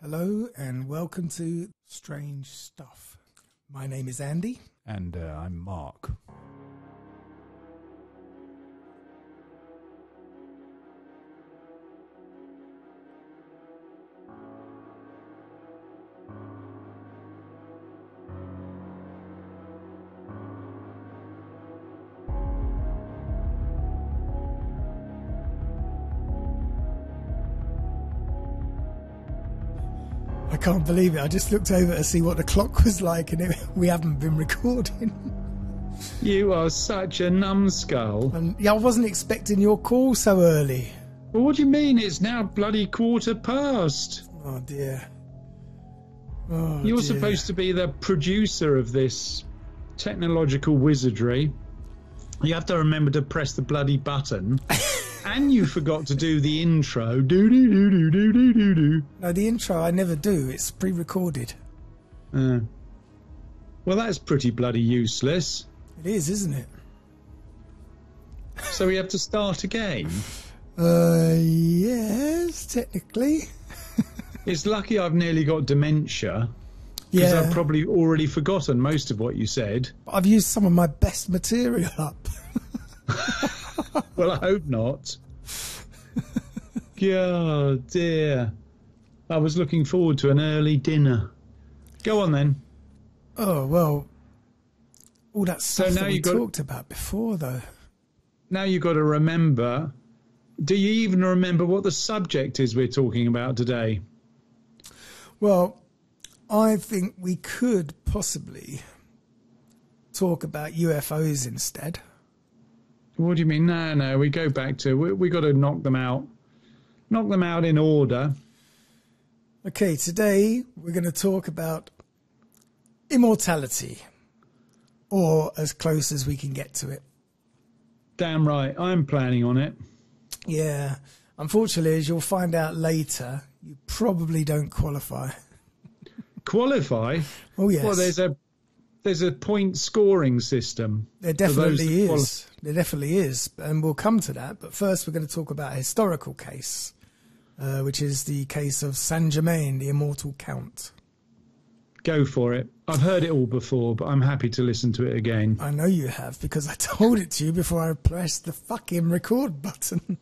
Hello and welcome to Strange Stuff. My name is Andy. And I'm Mark. I can't believe it. I just looked over to see what the clock was like and we haven't been recording. You are such a numbskull. And yeah, I wasn't expecting your call so early. Well, what do you mean? It's now bloody 1:15. Oh dear. You're supposed to be the producer of this technological wizardry. You have to remember to press the bloody button. And you forgot to do the intro. Do-do-do-do-do-do-do-do. No, the intro I never do. It's pre-recorded. Well, that's pretty bloody useless. It is, isn't it? So we have to start again? Yes, technically. It's lucky I've nearly got dementia. Because Yeah. I've probably already forgotten most of what you said. I've used some of my best material up. Well, I hope not. God, dear. I was looking forward to an early dinner. Go on, then. Oh, well, all that stuff now that we you've got- talked about before, though. Now you've got to remember. Do you even remember what the subject is we're talking about today? Well, I think we could possibly talk about UFOs instead. What do you mean? No, we go back to... We got to knock them out. Knock them out in order. Okay, today we're going to talk about immortality, or as close as we can get to it. Damn right, I'm planning on it. Yeah, unfortunately, as you'll find out later, you probably don't qualify. Qualify? Oh, yes. Well, there's a point scoring system. There for those definitely that is. There definitely is. And we'll come to that. But first, we're going to talk about a historical case, which is the case of Saint Germain, the Immortal Count. Go for it. I've heard it all before, but I'm happy to listen to it again. I know you have, because I told it to you before I pressed the fucking record button.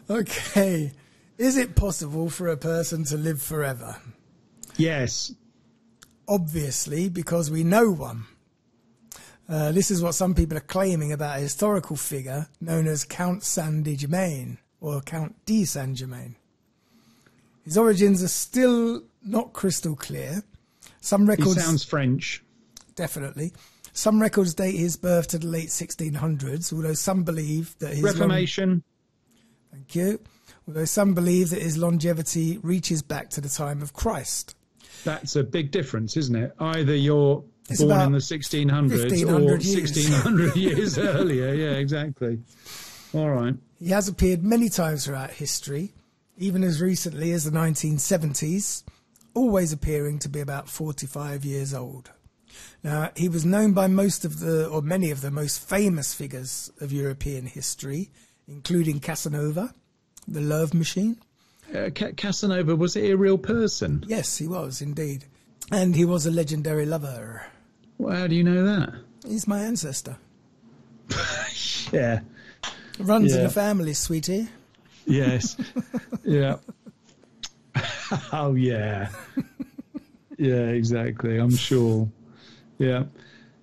Okay. Is it possible for a person to live forever? Yes. Obviously, because we know one. This is what some people are claiming about a historical figure known as Count Saint-Germain, or Count de Saint-Germain. His origins are still not crystal clear. Some records... He sounds French. Definitely. Some records date his birth to the late 1600s, although some believe that his... Reformation. Thank you. Although some believe that his longevity reaches back to the time of Christ. That's a big difference, isn't it? Either you're It's born about in the 1600s 1500 or years. 1600 years earlier. Yeah, exactly. All right. He has appeared many times throughout history, even as recently as the 1970s, always appearing to be about 45 years old. Now, he was known by many of the most famous figures of European history, including Casanova, the love machine. Casanova, was it a real person? Yes, he was indeed. And he was a legendary lover. Well, how do you know that? He's my ancestor. Yeah. Runs in Yeah. the family, sweetie. Yes. Yeah. Oh, yeah. Yeah, exactly. I'm sure. Yeah.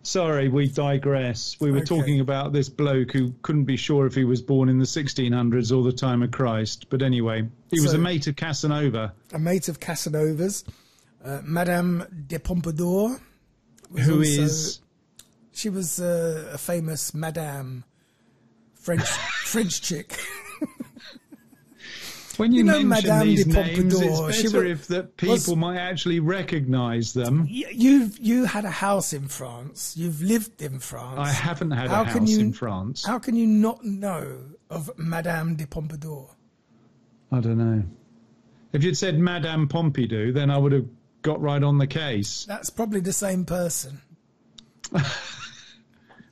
Sorry, we digress. We were Okay. talking about this bloke who couldn't be sure if he was born in the 1600s or the time of Christ. But anyway, he was So- a mate of Casanova. A mate of Casanova's, Madame de Pompadour. Who is... She was a famous Madame, French chick. When you, You know, mention Madame these de names, Pompadour, it's she better wa- if that people might actually recognise them. You had a house in France. You've lived in France. I haven't had How a can house you- in France. How can you not know of Madame de Pompadour? I don't know. If you'd said Madame Pompidou, then I would have got right on the case. That's probably the same person.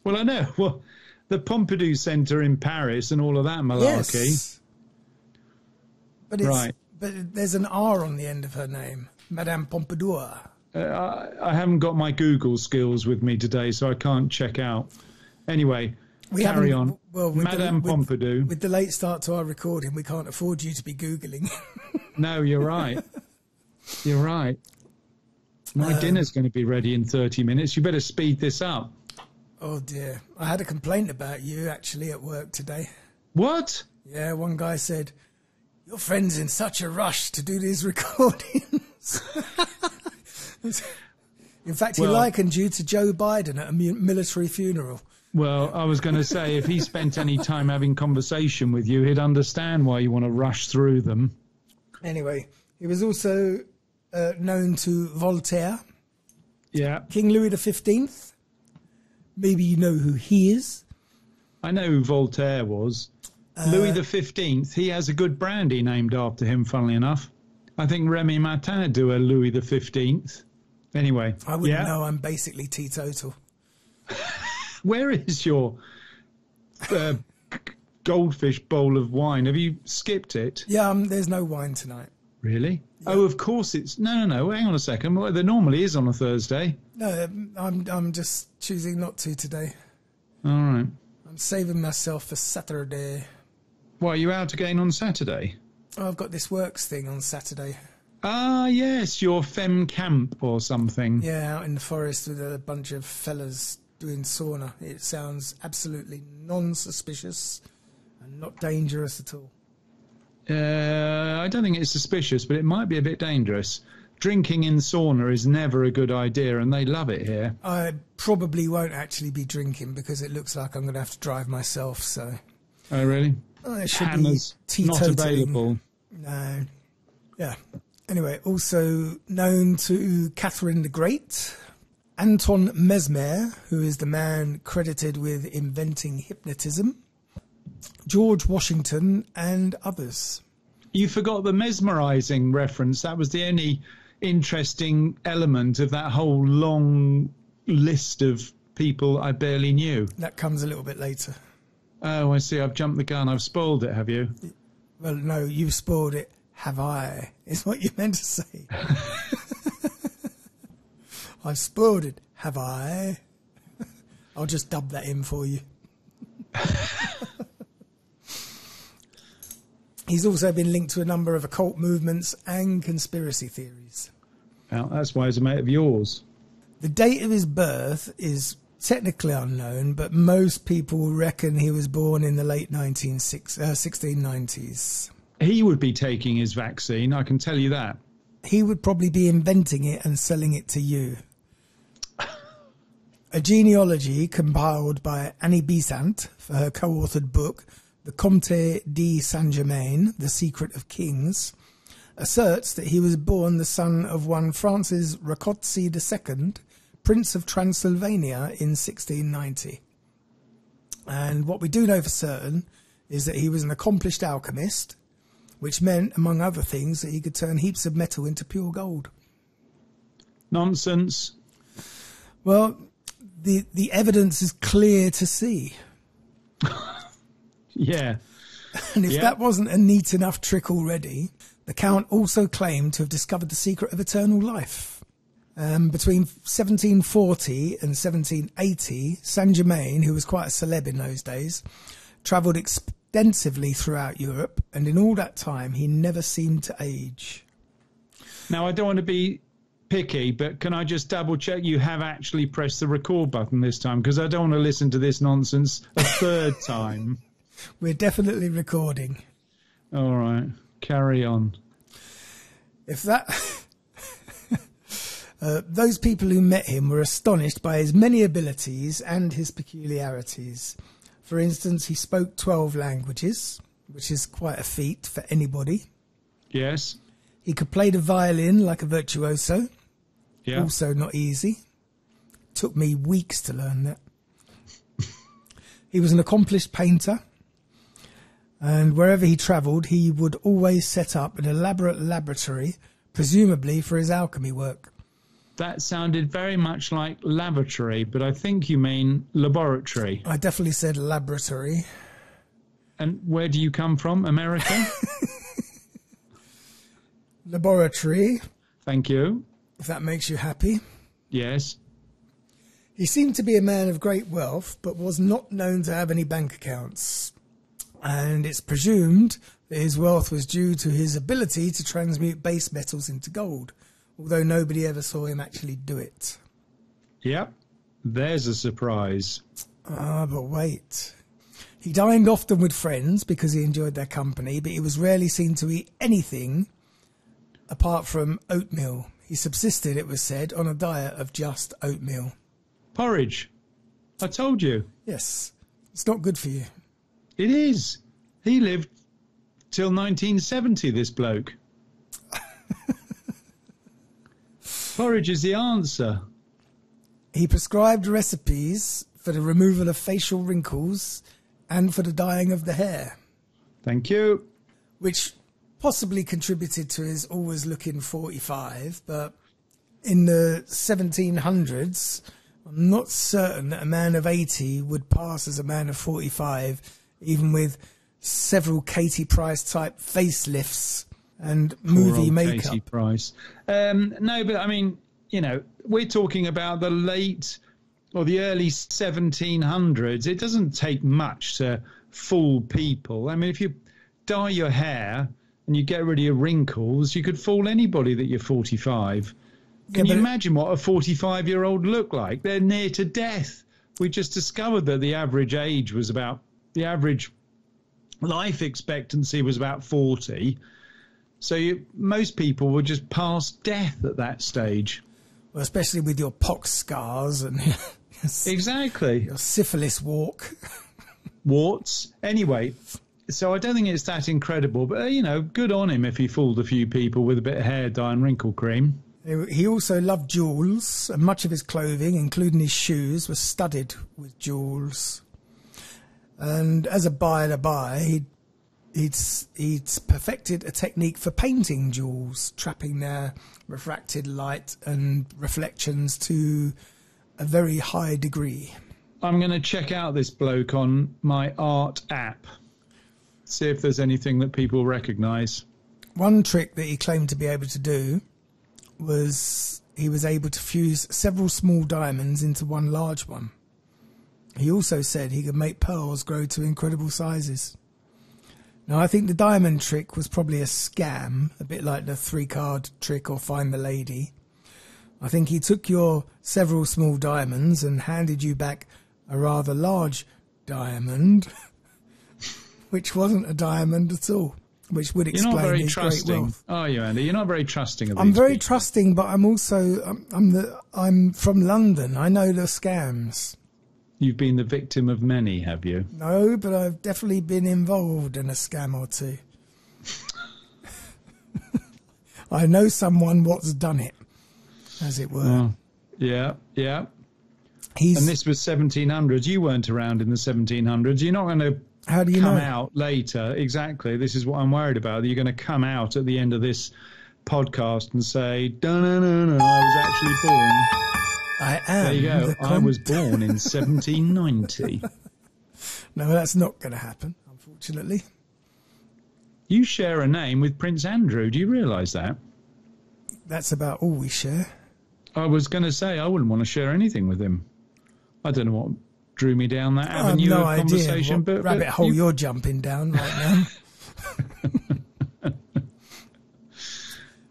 Well, I know. Well, the Pompidou Centre in Paris and all of that malarkey. Yes. But there's an R on the end of her name, Madame Pompadour. I haven't got my Google skills with me today, so I can't check out. Anyway, carry on. Well, Madame Pompadour. With the late start to our recording, we can't afford you to be Googling. No, you're right. You're right. My dinner's going to be ready in 30 minutes. You better speed this up. Oh, dear. I had a complaint about you, actually, at work today. What? Yeah, one guy said, your friend's in such a rush to do these recordings. In fact, he likened you to Joe Biden at a military funeral. Well, I was going to say, if he spent any time having conversation with you, he'd understand why you want to rush through them. Anyway, he was also known to Voltaire. Yeah. King Louis XV. Maybe you know who he is. I know who Voltaire was. Louis XV, he has a good brandy named after him, funnily enough. I think Remy Martin would do a Louis XV. Anyway. I wouldn't know. I'm basically teetotal. Where is your goldfish bowl of wine? Have you skipped it? Yeah, there's no wine tonight. Really? Yeah. Oh, of course it's... No. Hang on a second. Well, there normally is on a Thursday. No, I'm just choosing not to today. All right. I'm saving myself for Saturday. What, are you out again on Saturday? Oh, I've got this works thing on Saturday. Ah, yes, your femme camp or something. Yeah, out in the forest with a bunch of fellas doing sauna. It sounds absolutely non-suspicious and not dangerous at all. I don't think it's suspicious, but it might be a bit dangerous. Drinking in sauna is never a good idea, and they love it here. I probably won't actually be drinking because it looks like I'm going to have to drive myself, so... Oh, really? It should Hannah's be not available. No. Yeah. Anyway, also known to Catherine the Great, Anton Mesmer, who is the man credited with inventing hypnotism, George Washington, and others. You forgot the mesmerising reference. That was the only interesting element of that whole long list of people I barely knew. That comes a little bit later. Oh, I see. I've jumped the gun. I've spoiled it, have you? Well, no, you've spoiled it. Have I? Is what you meant to say. I've spoiled it. Have I? I'll just dub that in for you. He's also been linked to a number of occult movements and conspiracy theories. Well, that's why he's a mate of yours. The date of his birth is technically unknown, but most people reckon he was born in the late 1690s. He would be taking his vaccine, I can tell you that. He would probably be inventing it and selling it to you. A genealogy compiled by Annie Besant for her co-authored book, The Comte de Saint-Germain, The Secret of Kings, asserts that he was born the son of one Francis Rákóczi II, Prince of Transylvania, in 1690. And what we do know for certain is that he was an accomplished alchemist, which meant, among other things, that he could turn heaps of metal into pure gold. Nonsense. Well, the evidence is clear to see. Yeah. And if that wasn't a neat enough trick already, the Count also claimed to have discovered the secret of eternal life. Between 1740 and 1780, Saint-Germain, who was quite a celeb in those days, travelled extensively throughout Europe, and in all that time he never seemed to age. Now, I don't want to be picky, but can I just double check you have actually pressed the record button this time? Because I don't want to listen to this nonsense a third time. We're definitely recording. All right, carry on. If that... those people who met him were astonished by his many abilities and his peculiarities. For instance, he spoke 12 languages, which is quite a feat for anybody. Yes. He could play the violin like a virtuoso. Yeah. Also not easy. Took me weeks to learn that. He was an accomplished painter. And wherever he travelled, he would always set up an elaborate laboratory, presumably for his alchemy work. That sounded very much like lavatory, but I think you mean laboratory. I definitely said laboratory. And where do you come from? America? laboratory. Thank you. If that makes you happy. Yes. He seemed to be a man of great wealth, but was not known to have any bank accounts. And it's presumed that his wealth was due to his ability to transmute base metals into gold, although nobody ever saw him actually do it. Yep. There's a surprise. But wait. He dined often with friends because he enjoyed their company, but he was rarely seen to eat anything apart from oatmeal. He subsisted, it was said, on a diet of just oatmeal. Porridge. I told you. Yes. It's not good for you. It is. He lived till 1970, this bloke. Porridge is the answer. He prescribed recipes for the removal of facial wrinkles and for the dyeing of the hair. Thank you. Which possibly contributed to his always looking 45, but in the 1700s, I'm not certain that a man of 80 would pass as a man of 45, even with several Katie Price type facelifts and movie makeup. Katie Price. No, but I mean, you know, we're talking about the late or the early 1700s. It doesn't take much to fool people. I mean, if you dye your hair and you get rid of your wrinkles, you could fool anybody that you're 45. Can you imagine what a 45-year-old looked like? They're near to death. We just discovered that the average life expectancy was about 40. So most people were just past death at that stage. Well, especially with your pox scars and exactly your syphilis walk. Warts. Anyway, so I don't think it's that incredible. But, you know, good on him if he fooled a few people with a bit of hair dye and wrinkle cream. He also loved jewels, and much of his clothing, including his shoes, was studded with jewels. And as a by-the-by, he'd perfected a technique for painting jewels, trapping their refracted light and reflections to a very high degree. I'm going to check out this bloke on my art app, see if there's anything that people recognise. One trick that he claimed to be able to do was he was able to fuse several small diamonds into one large one. He also said he could make pearls grow to incredible sizes. Now, I think the diamond trick was probably a scam, a bit like the 3-card trick or Find the Lady. I think he took your several small diamonds and handed you back a rather large diamond, which wasn't a diamond at all. Which would explain You're not very his trusting, great wealth. are you, Andy? You're not very trusting of these I'm very people. trusting, but I'm also I'm from London. I know the scams. You've been the victim of many, have you? No, but I've definitely been involved in a scam or two. I know someone what's done it, as it were. Oh, yeah. And this was 1700s. You weren't around in the 1700s. You're not going to How do you come know? out later. Exactly. This is what I'm worried about. You're going to come out at the end of this podcast and say, "Dun-dun-dun-dun, I was actually born." I am. There you go. I was born in 1790. No, that's not going to happen, unfortunately. You share a name with Prince Andrew. Do you realise that? That's about all we share. I was going to say I wouldn't want to share anything with him. I don't know what drew me down that I have avenue no of idea conversation. what But rabbit hole you're jumping down right now.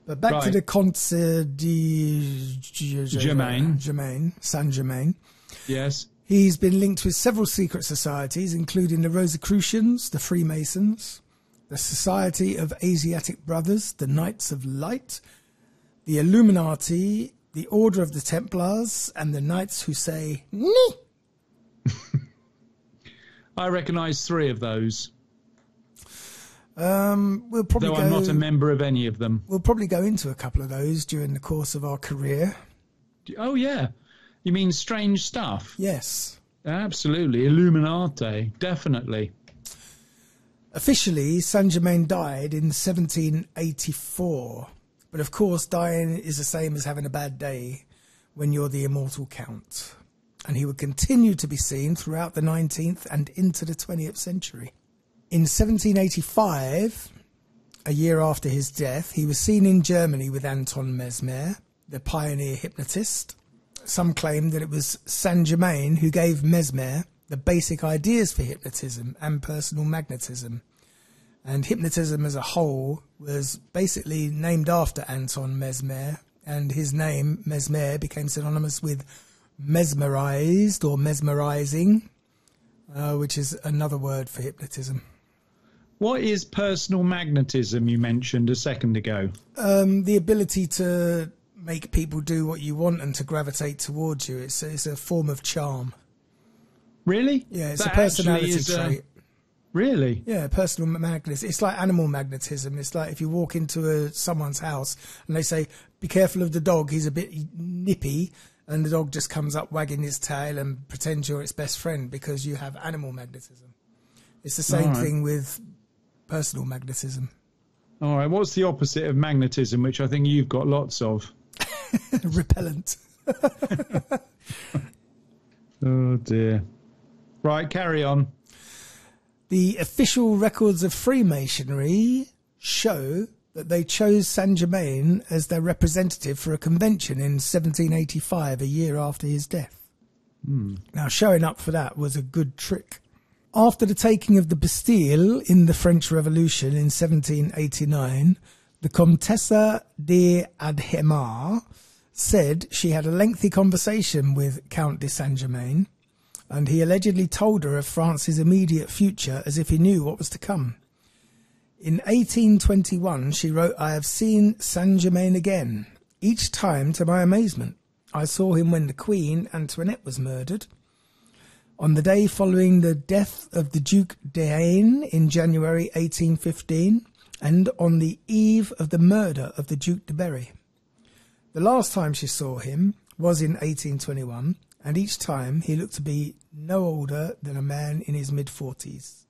But back to the Comte de Saint-Germain. Yes. He's been linked with several secret societies, including the Rosicrucians, the Freemasons, the Society of Asiatic Brothers, the Knights of Light, the Illuminati, the Order of the Templars, and the Knights who say, "Nee." I recognise 3 of those. We'll probably Though I'm not a member of any of them. We'll probably go into a couple of those during the course of our career. Oh, yeah. You mean strange stuff? Yes. Absolutely. Illuminati. Definitely. Officially, Saint-Germain died in 1784. But of course, dying is the same as having a bad day when you're the Immortal Count. And he would continue to be seen throughout the 19th and into the 20th century. In 1785, a year after his death, he was seen in Germany with Anton Mesmer, the pioneer hypnotist. Some claim that it was Saint-Germain who gave Mesmer the basic ideas for hypnotism and personal magnetism. And hypnotism as a whole was basically named after Anton Mesmer, and his name, Mesmer, became synonymous with mesmerized or mesmerizing, which is another word for hypnotism. What is personal magnetism you mentioned a second ago? The ability to make people do what you want and to gravitate towards you. It's a form of charm. Really? Yeah, it's a personality trait. Really? Yeah, personal magnetism. It's like animal magnetism. It's like if you walk into someone's house and they say, be careful of the dog, he's a bit nippy, and the dog just comes up wagging his tail and pretends you're its best friend because you have animal magnetism. It's the same thing with personal magnetism. All right, what's the opposite of magnetism, which I think you've got lots of? Repellent. Oh, dear. Right, carry on. The official records of Freemasonry show that they chose Saint-Germain as their representative for a convention in 1785, a year after his death. Now, showing up for that was a good trick. After the taking of the Bastille in the French Revolution in 1789, the Comtesse d'Adhémar said she had a lengthy conversation with Count de Saint-Germain, and he allegedly told her of France's immediate future as if he knew what was to come. In 1821, she wrote, "I have seen Saint-Germain again, each time to my amazement. I saw him when the Queen, Antoinette, was murdered. On the day following the death of the Duc d'Aine in January 1815, and on the eve of the murder of the Duc de Berry. The last time she saw him was in 1821, and each time he looked to be no older than a man in his mid-40s.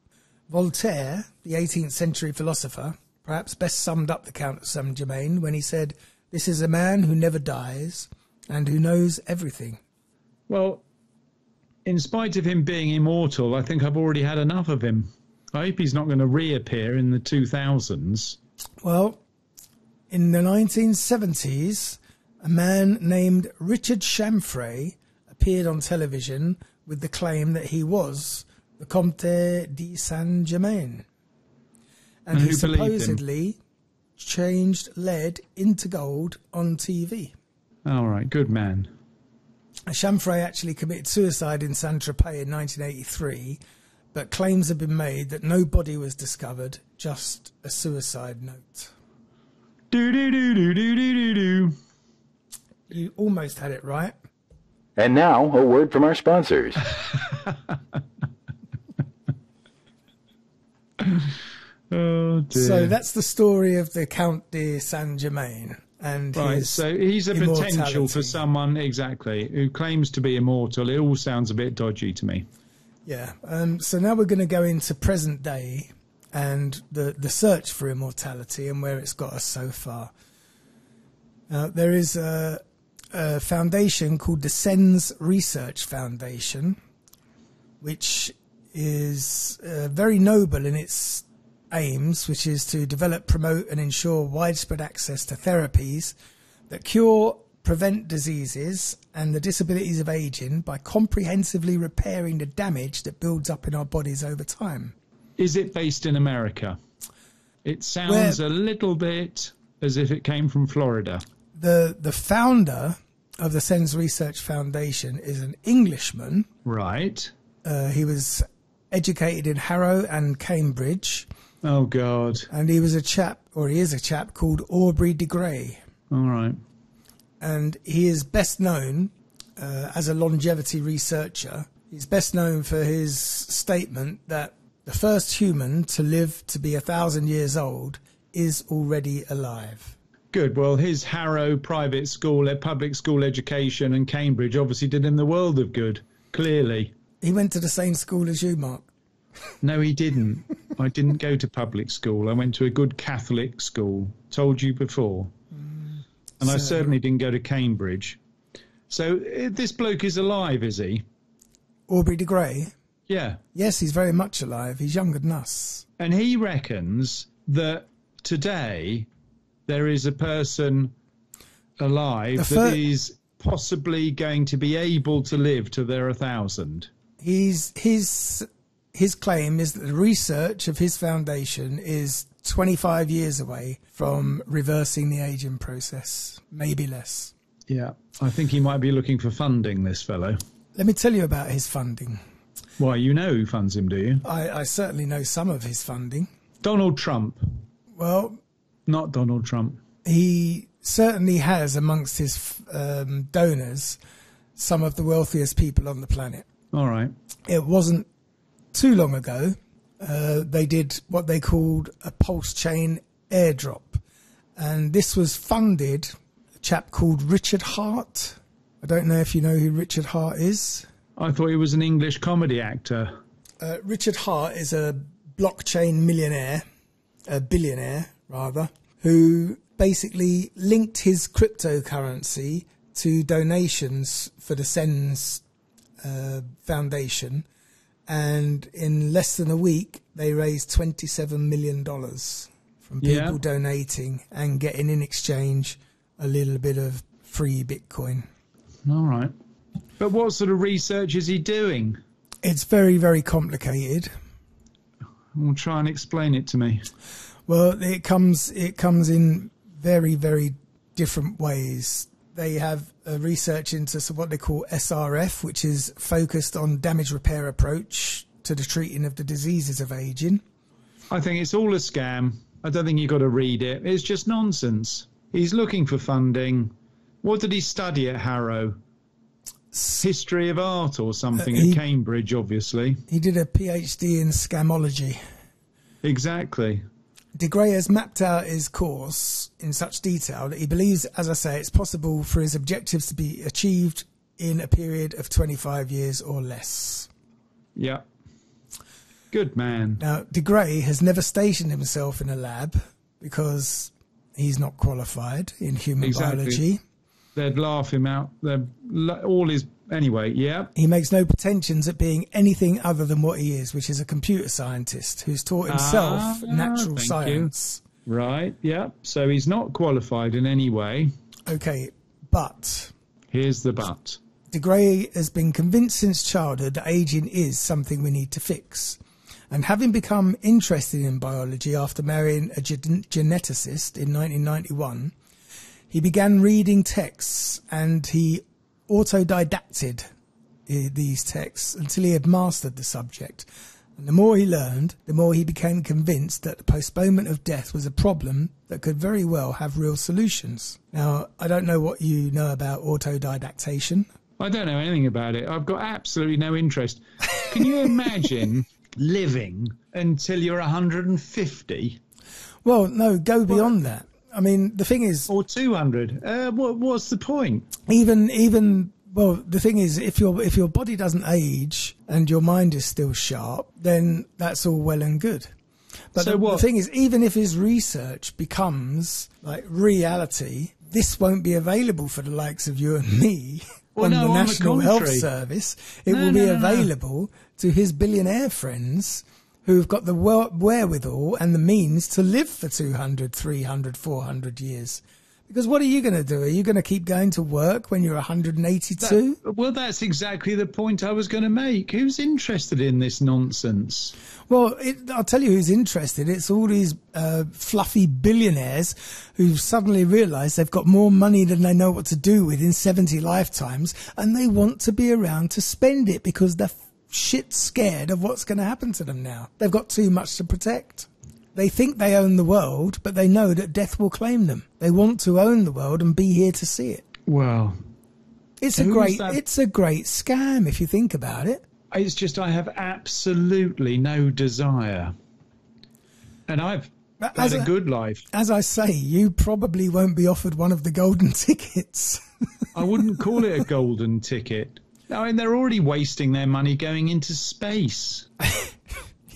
Voltaire, the 18th century philosopher, perhaps best summed up the Count of Saint-Germain when he said, 'This is a man who never dies and who knows everything.'" Well, in spite of him being immortal, I think I've already had enough of him. I hope he's not going to reappear in the 2000s. Well, in the 1970s, a man named Richard Chamfray appeared on television with the claim that he was the Comte de Saint-Germain. And he supposedly changed lead into gold on TV. All right, good man. Chamfray actually committed suicide in Saint-Tropez in 1983, but claims have been made that no body was discovered, just a suicide note. Do-do-do-do-do-do-do. You almost had it right. And now, a word from our sponsors. Oh, dear. So that's the story of the Count de Saint-Germain. And so he's a potential for someone, exactly, who claims to be immortal. It all sounds a bit dodgy to me. Yeah. So now we're going to go into present day and the search for immortality and where it's got us so far. There is a foundation called the SENS Research Foundation, which is very noble in its aims, which is to develop, promote and ensure widespread access to therapies that cure, prevent diseases and the disabilities of aging by comprehensively repairing the damage that builds up in our bodies over time. Is it based in America? It sounds a little bit as if it came from Florida. The founder of the SENS Research Foundation is an Englishman. Right. He was educated in Harrow and Cambridge. Oh, God. And he is a chap called Aubrey de Grey. All right. And he is best known as a longevity researcher. He's best known for his statement that the first human to live to be 1,000 years old is already alive. Good. Well, his Harrow private school, public school education and Cambridge obviously did him the world of good, clearly. He went to the same school as you, Mark. No, he didn't. I didn't go to public school. I went to a good Catholic school. Told you before. And I certainly didn't go to Cambridge. So this bloke is alive, is he? Aubrey de Grey? Yeah. Yes, he's very much alive. He's younger than us. And he reckons that today there is a person alive that is possibly going to be able to live till they're 1,000. His claim is that the research of his foundation is 25 years away from reversing the aging process, maybe less. Yeah, I think he might be looking for funding, this fellow. Let me tell you about his funding. Why, you know who funds him, do you? I certainly know some of his funding. Donald Trump. Well, not Donald Trump. He certainly has amongst his donors some of the wealthiest people on the planet. All right. It wasn't too long ago. They did what they called a pulse chain airdrop. And this was funded, a chap called Richard Hart. I don't know if you know who Richard Hart is. I thought he was an English comedy actor. Richard Hart is a blockchain millionaire, a billionaire rather, who basically linked his cryptocurrency to donations for the SENS Foundation. And in less than a week, they raised $27 million from people donating and getting in exchange a little bit of free Bitcoin. All right. But what sort of research is he doing? It's very, very complicated. Well, try and explain it to me. Well, it comes in very, very different ways. They have research into what they call SRF, which is focused on damage repair approach to the treating of the diseases of aging. I think it's all a scam. I don't think you've got to read it. It's just nonsense. He's looking for funding. What did he study at Harrow? History of art or something at Cambridge, obviously. He did a PhD in scamology. Exactly. De Grey has mapped out his course in such detail that he believes, as I say, it's possible for his objectives to be achieved in a period of 25 years or less. Yeah. Good man. Now, De Grey has never stationed himself in a lab because he's not qualified in human biology. They'd laugh him out. Anyway, yeah. He makes no pretensions at being anything other than what he is, which is a computer scientist who's taught himself natural science. Right, yeah. So he's not qualified in any way. Okay, but... Here's the but. De Grey has been convinced since childhood that aging is something we need to fix. And having become interested in biology after marrying a geneticist in 1991... he began reading texts and he autodidacted these texts until he had mastered the subject. And the more he learned, the more he became convinced that the postponement of death was a problem that could very well have real solutions. Now, I don't know what you know about autodidactation. I don't know anything about it. I've got absolutely no interest. Can you imagine living until you're 150? Well, no, go beyond that. I mean, the thing is... Or 200. What's the point? Well, the thing is, if your body doesn't age and your mind is still sharp, then that's all well and good. But so the thing is, even if his research becomes like reality, this won't be available for the likes of you and me on the National Health Service. It will be available to his billionaire friends who've got the wherewithal and the means to live for 200, 300, 400 years. Because what are you going to do? Are you going to keep going to work when you're 182? Well, that's exactly the point I was going to make. Who's interested in this nonsense? Well, I'll tell you who's interested. It's all these fluffy billionaires who've suddenly realised they've got more money than they know what to do with in 70 lifetimes, and they want to be around to spend it because they're shit scared of what's going to happen to them now. They've got too much to protect. They think they own the world, but they know that death will claim them. They want to own the world and be here to see it. Well, it's a great scam if you think about it. It's just I have absolutely no desire. And I've had a good life. As I say, you probably won't be offered one of the golden tickets. I wouldn't call it a golden ticket. I mean, they're already wasting their money going into space.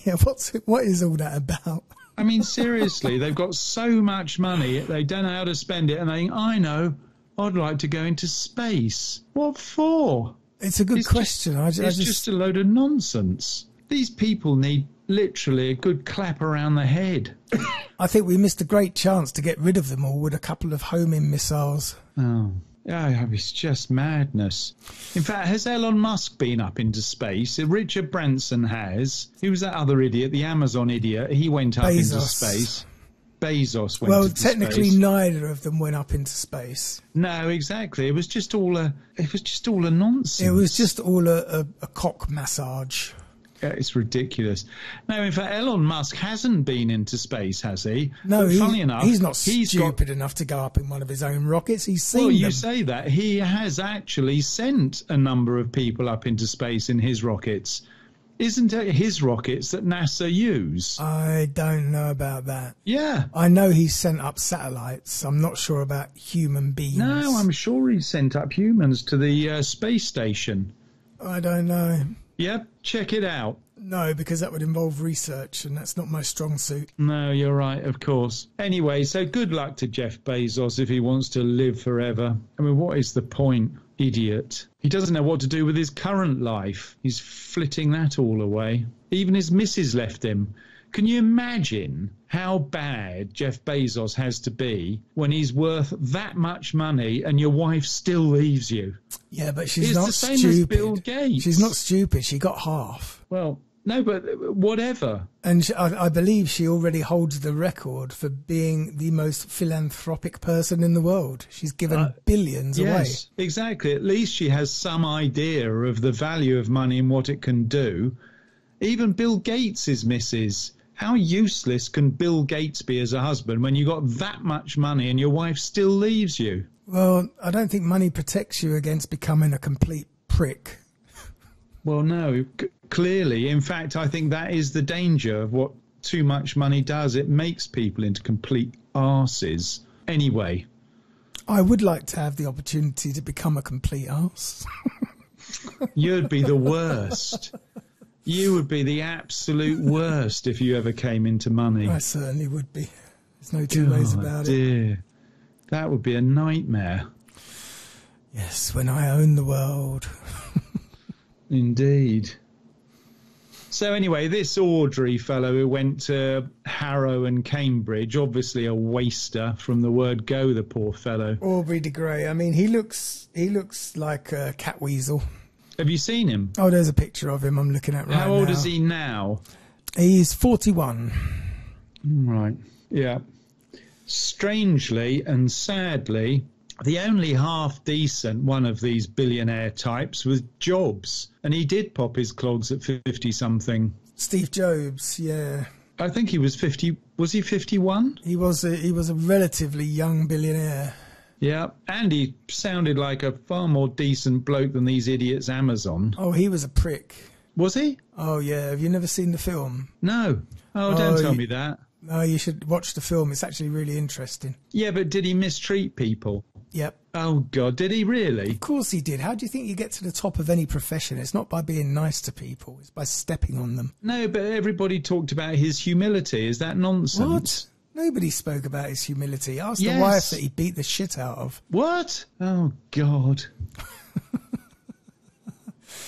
Yeah, what is all that about? I mean, seriously, they've got so much money, they don't know how to spend it, and they think, I know, I'd like to go into space. What for? It's a good question. It's just a load of nonsense. These people need literally a good clap around the head. I think we missed a great chance to get rid of them all with a couple of homing missiles. Oh. Yeah, it's just madness. In fact, has Elon Musk been up into space? Richard Branson has. Who was that other idiot? The Amazon idiot. He went up into space. Bezos went into space. Well, technically neither of them went up into space. No, exactly. It was just all a nonsense. It was just all a cock massage. Yeah, it's ridiculous. No, in fact, Elon Musk hasn't been into space, has he? No, funny enough, he's not stupid enough to go up in one of his own rockets. He's seen them. Well, you say that. He has actually sent a number of people up into space in his rockets. Isn't it his rockets that NASA use? I don't know about that. Yeah. I know he's sent up satellites. I'm not sure about human beings. No, I'm sure he's sent up humans to the space station. I don't know. Yep, check it out. No, because that would involve research, and that's not my strong suit. No, you're right, of course. Anyway, so good luck to Jeff Bezos if he wants to live forever. I mean, what is the point? Idiot. He doesn't know what to do with his current life. He's flitting that all away. Even his missus left him. Can you imagine how bad Jeff Bezos has to be when he's worth that much money and your wife still leaves you? Yeah, but she's it's not the same stupid. As Bill Gates. She's not stupid. She got half. Well, no, but whatever. And I believe she already holds the record for being the most philanthropic person in the world. She's given billions away. Yes, exactly. At least she has some idea of the value of money and what it can do. Even Bill Gates' missus. How useless can Bill Gates be as a husband when you got that much money and your wife still leaves you? Well, I don't think money protects you against becoming a complete prick. Well, no, clearly. In fact, I think that is the danger of what too much money does. It makes people into complete arses. Anyway. I would like to have the opportunity to become a complete arse. You'd be the worst. You would be the absolute worst if you ever came into money. I certainly would be. There's no two ways about it. That would be a nightmare. Yes, when I own the world. Indeed. So anyway, this Audrey fellow who went to Harrow and Cambridge, obviously a waster from the word go, the poor fellow. Aubrey de Grey. I mean, he looks like a cat weasel. Have you seen him? Oh, there's a picture of him I'm looking at right now. How old is he now? He's 41. Right, yeah. Strangely and sadly, the only half-decent one of these billionaire types was Jobs, and he did pop his clogs at 50-something. Steve Jobs, yeah. I think he was 50. Was he 51? He was a relatively young billionaire. Yeah, and he sounded like a far more decent bloke than these idiots Amazon. Oh, he was a prick. Was he? Oh, yeah. Have you never seen the film? No. Oh, don't tell me that. No, you should watch the film. It's actually really interesting. Yeah, but did he mistreat people? Yep. Oh, God, did he really? Of course he did. How do you think you get to the top of any profession? It's not by being nice to people. It's by stepping on them. No, but everybody talked about his humility. Is that nonsense? What? Nobody spoke about his humility. Ask the wife that he beat the shit out of. What? Oh, God.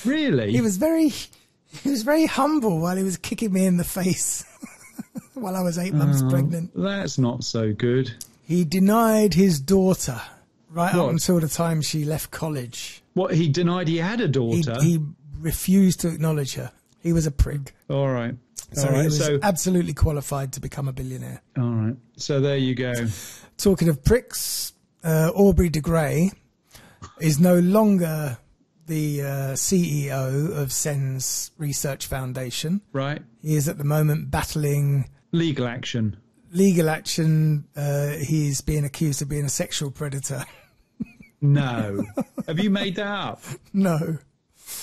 Really? He was very humble while he was kicking me in the face while I was 8 months pregnant. That's not so good. He denied his daughter right up until the time she left college. What, he denied he had a daughter? He refused to acknowledge her. He was a prick. All right. So he was absolutely qualified to become a billionaire. All right. So there you go. Talking of pricks, Aubrey de Grey is no longer the CEO of Sen's Research Foundation. Right. He is at the moment battling legal action. He's being accused of being a sexual predator. No. Have you made that up? No.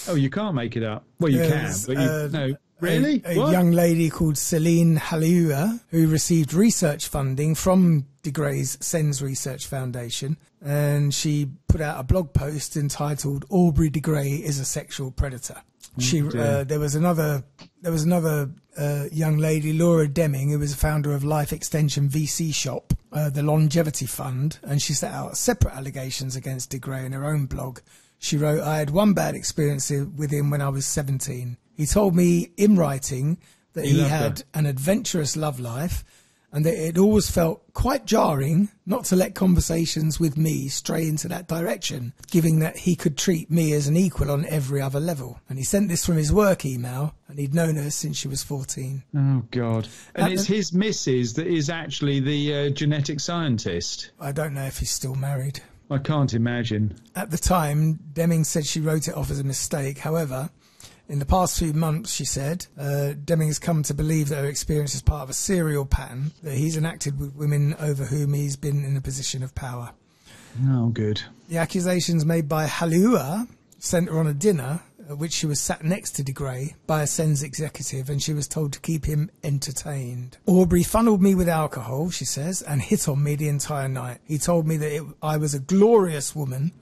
Oh, you can't make it up. Well, you can, but no. Really? A young lady called Celine Haliua, who received research funding from de Grey's Sen's Research Foundation, and she put out a blog post entitled "Aubrey de Grey is a sexual predator." There was another young lady, Laura Deming, who was the founder of Life Extension VC Shop, the Longevity Fund, and she set out separate allegations against de Grey in her own blog. She wrote, "I had one bad experience with him when I was 17. He told me in writing that he had an adventurous love life and that it always felt quite jarring not to let conversations with me stray into that direction, given that he could treat me as an equal on every other level. And he sent this from his work email, and he'd known her since she was 14. Oh, God. And it's his missus that is actually the genetic scientist. I don't know if he's still married. I can't imagine. At the time, Deming said she wrote it off as a mistake. However, in the past few months, she said, Deming has come to believe that her experience is part of a serial pattern that he's enacted with women over whom he's been in a position of power. Oh, good. The accusations made by Halua sent her on a dinner at which she was sat next to de Grey by a Sens executive, and she was told to keep him entertained. Aubrey funneled me with alcohol, she says, and hit on me the entire night. He told me that I was a glorious woman,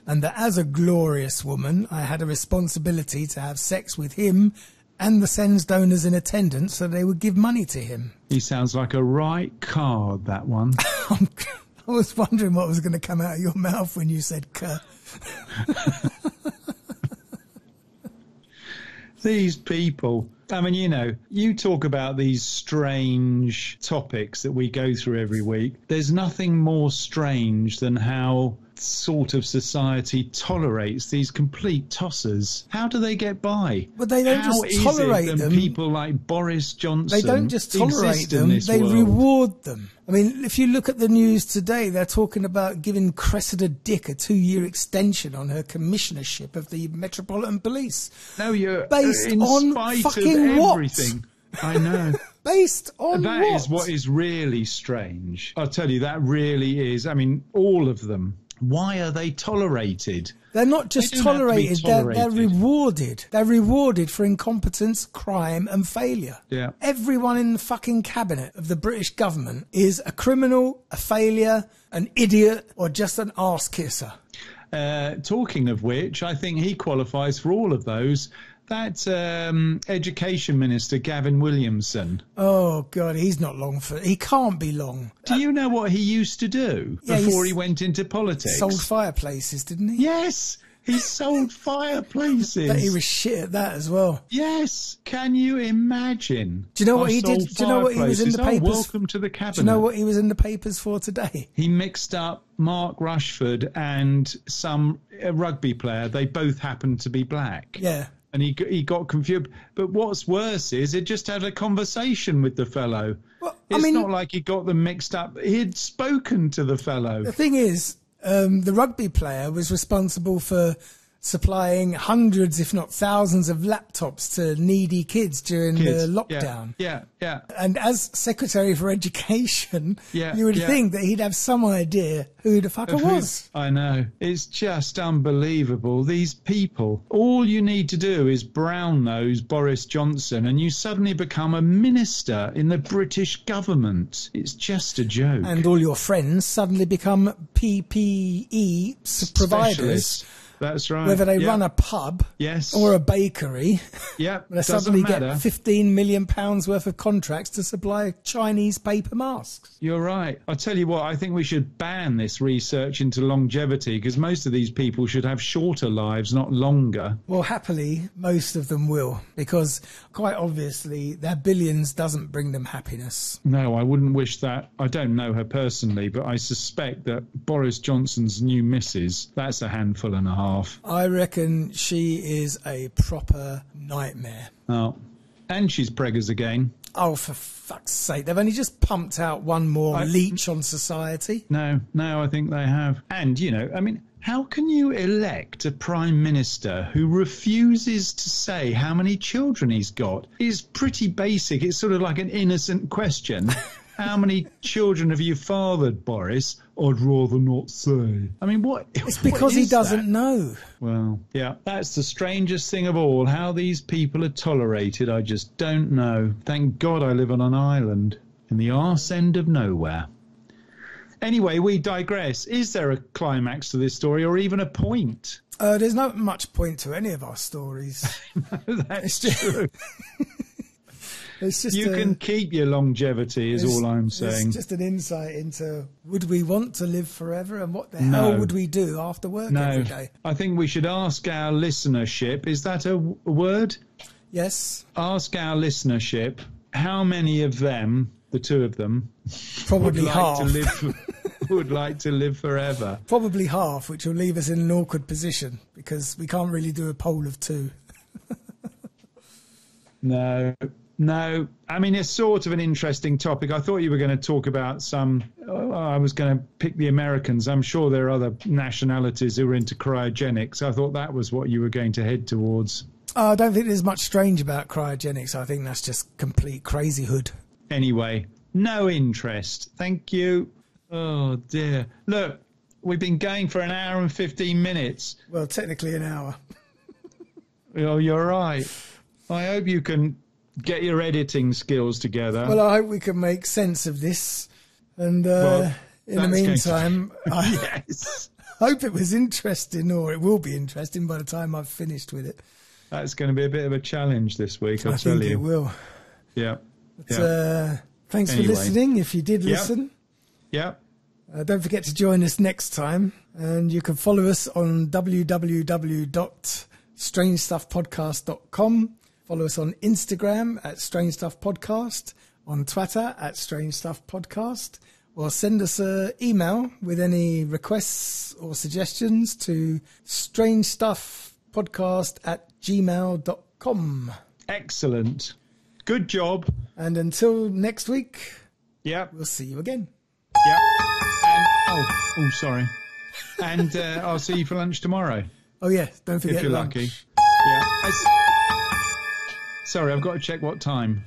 and that as a glorious woman, I had a responsibility to have sex with him and the Sens donors in attendance so they would give money to him. He sounds like a right card, that one. I was wondering what was going to come out of your mouth when you said "k." These people, I mean, you know, you talk about these strange topics that we go through every week. There's nothing more strange than how sort of society tolerates these complete tossers. How do they get by? But they don't just tolerate them. People like Boris Johnson. They don't just tolerate them, they reward them. I mean, if you look at the news today, they're talking about giving Cressida Dick a 2-year extension on her commissionership of the Metropolitan Police. No, you're based in on spite fucking of what? Everything. I know. Based on that what? is what is really strange. I'll tell you, that really is. I mean, all of them. Why are they tolerated? They're not just tolerated, they're rewarded. They're rewarded for incompetence, crime and failure. Yeah. Everyone in the fucking cabinet of the British government is a criminal, a failure, an idiot or just an arse kisser. Talking of which, I think he qualifies for all of those. That Education Minister, Gavin Williamson. Oh, God, he's not long for... He can't be long. Do you know what he used to do before he went into politics? Sold fireplaces, didn't he? Yes, he sold fireplaces. But he was shit at that as well. Yes. Can you imagine? Do you know what he did? Do you know what he was in the papers? Welcome to the cabinet. Do you know what he was in the papers for today? He mixed up Mark Rushford and some rugby player. They both happened to be black. Yeah. And he got confused. But what's worse is he just had a conversation with the fellow. Well, it's not like he got them mixed up. He had spoken to the fellow. The thing is, the rugby player was responsible for supplying hundreds, if not thousands, of laptops to needy kids during the lockdown. Yeah. And as Secretary for Education, you would think that he'd have some idea who the fucker was. I know. It's just unbelievable. These people, all you need to do is brown nose Boris Johnson and you suddenly become a minister in the British government. It's just a joke. And all your friends suddenly become PPE providers. That's right. Whether they run a pub or a bakery, they suddenly get £15 million worth of contracts to supply Chinese paper masks. You're right. I'll tell you what, I think we should ban this research into longevity because most of these people should have shorter lives, not longer. Well, happily, most of them will, because quite obviously their billions doesn't bring them happiness. No, I wouldn't wish that. I don't know her personally, but I suspect that Boris Johnson's new missus, that's a handful and a half. I reckon she is a proper nightmare. Oh, and she's preggers again. Oh, for fuck's sake. They've only just pumped out one more leech on society. No, I think they have. And, you know, I mean, how can you elect a prime minister who refuses to say how many children he's got? It's pretty basic. It's sort of like an innocent question. How many children have you fathered, Boris? I'd rather not say. I mean, what? It's because he doesn't know. Well, yeah, that's the strangest thing of all. How these people are tolerated, I just don't know. Thank God I live on an island in the arse end of nowhere. Anyway, we digress. Is there a climax to this story or even a point? There's not much point to any of our stories. No, that's true. It's just you can keep your longevity is all I'm saying. It's just an insight into would we want to live forever and what the hell would we do after work every day? I think we should ask our listenership. Is that a word? Yes. Ask our listenership how many of them the two of them, Probably half. Would like to live forever. Probably half, which will leave us in an awkward position because we can't really do a poll of two. No. I mean, it's sort of an interesting topic. I thought you were going to talk about I was going to pick the Americans. I'm sure there are other nationalities who are into cryogenics. I thought that was what you were going to head towards. I don't think there's much strange about cryogenics. I think that's just complete crazyhood. Anyway, no interest. Thank you. Oh, dear. Look, we've been going for an hour and 15 minutes. Well, technically an hour. Oh, you're right. I hope you can get your editing skills together. Well, I hope we can make sense of this. And in the meantime, I hope it was interesting, or it will be interesting by the time I've finished with it. That's going to be a bit of a challenge this week, I think it will. Yeah. But, thanks for listening, if you did listen. Yeah. Don't forget to join us next time. And you can follow us on www.strangestuffpodcast.com. Follow us on Instagram at Strange Stuff Podcast, on Twitter at Strange Stuff Podcast, or send us an email with any requests or suggestions to strangestuffpodcast@gmail.com. Excellent. Good job. And until next week, we'll see you again. Yeah. And, sorry. And I'll see you for lunch tomorrow. Oh, yeah. Don't forget if you're lunch. Lucky. Yeah. Sorry, I've got to check what time.